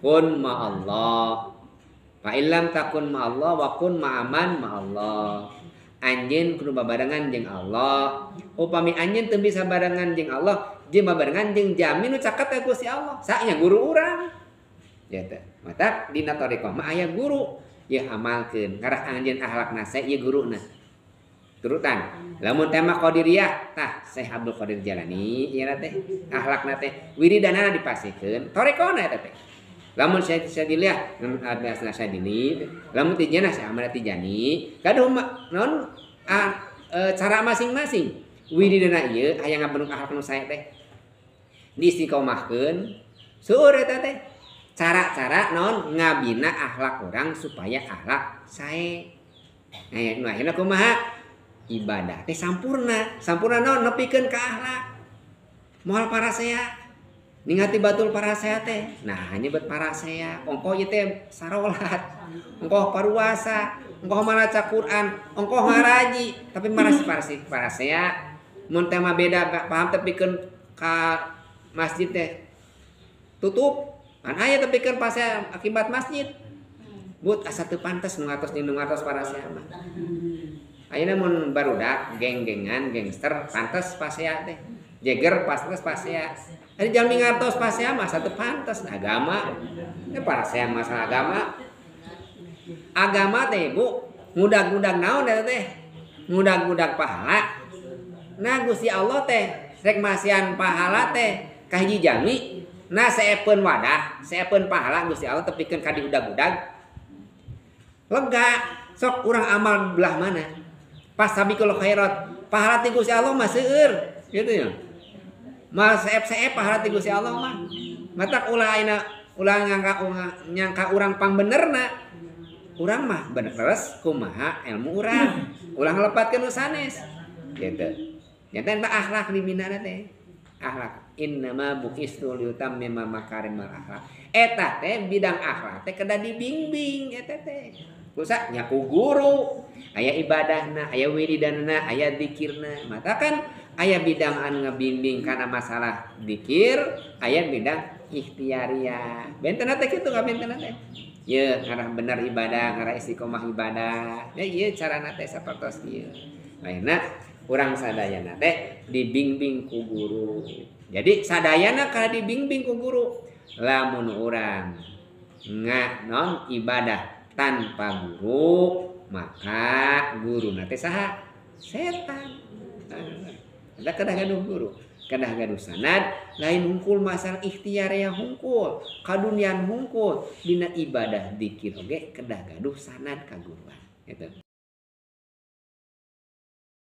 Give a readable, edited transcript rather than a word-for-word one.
kun ma'allah. Fa illam takun ma'allah wa kun ma'aman ma'allah. Anjeun kudu babarengan jeung Allah. Upami anjeun teu bisa barengan jeung Allah, jeung babarengan jeung jami nu caket ka Gusti Allah. Saanya guru urang. Ya teh. Mata dina tareqah mah aya guru. Ya amalkeun. Karah anjeun akhlakna sae ieu guruna. Turutan. Lamun tema qadiriyah, tah Syekh Abdul Qadir Jalani ieu teh. Akhlakna teh wiridana dipasihkeun, tareqahna eta teh. Lamun Syekh Sadiliyah ada Sadili, lamun Tijanah Syekh Ahmad Tijani, kaduh naon cara masing-masing. Wiridana ieu aya ngabenuk akhlak nu sae teh. Diistiqomahkeun seueur eta teh. Cara-cara naon ngabina akhlak urang supaya akhlak sae. Nah, ayeuna kumaha? Ibadah teh sampurna. Sampurna naon nepikeun ka akhlak. Moal parasea. Ningati batul parasea teh. Nah, nyebut parasea. Ongkoh ieu teh sarolat. Ongkoh paruasa, ongkoh maca Quran, ongkoh ngaraji, tapi parasea mun teh mah beda paham teh pikeun ka masjid teh tutup. An aya teh pikeun parasea akibat masjid. But asa teu pantes nu ngatos jeung nu ngatos parasea mah. Ayeuna mun barudak geng-gengan, gangster pantes pasea teh. Jeger pantes pasea. Ari jalmi ngartos pasea mah asa teu pantes agama. Teh parasea masalah agama. Agama teh Bu, ngudag-ngudag naon eta teh? Ngudag-ngudag pahala. Nah Gusti Allah teh rek masihan pahala teh ka hiji jami. Nah saepeun wadah, saepeun pahala Gusti Allah tepikeun ka diudag-udag. Lega, sok urang amal belah mana? Pas sabiqul khairat, pahala ti Gusti Allah mah seueur, gitu ya. Mah saep-saep pahala ti Gusti Allah mah. Matak ulah ayeuna ulah nyangka urang pangbenerna. Urang mah beneres kumaha ilmu urang. Ulah ngelepatkeun nu sanes. Gitu. Nya teh akhlak dibinana teh. Akhlak innama buqistu liutammima makarimal akhlak. Eta teh bidang akhlak teh kedah dibimbing eta teh. Kusa nya ku guru, aya ibadahna, aya wiridanna, aya dzikirna. Mata kan aya bidang anu ngabimbing kana masalah dzikir, aya bidang ikhtiariyah. Bentena teh kitu ngabentena teh. Ye ngarah bener ibadah, ngarah istiqomah ibadah. Ya ieu carana teh sapertos ieu. Ayeuna urang sadayana teh dibimbing ku guru. Jadi sadayana kada dibimbing ku guru. Lamun urang non ibadah tanpa guru, maka guruna teh saha? Setan. Ada kedah gaduh guru, kedah gaduh sanad, lain hungkul masalah ikhtiar yang hungkul, kadunian hungkul, dina ibadah dzikir oge kedah gaduh sanad kaguruan. Gitu.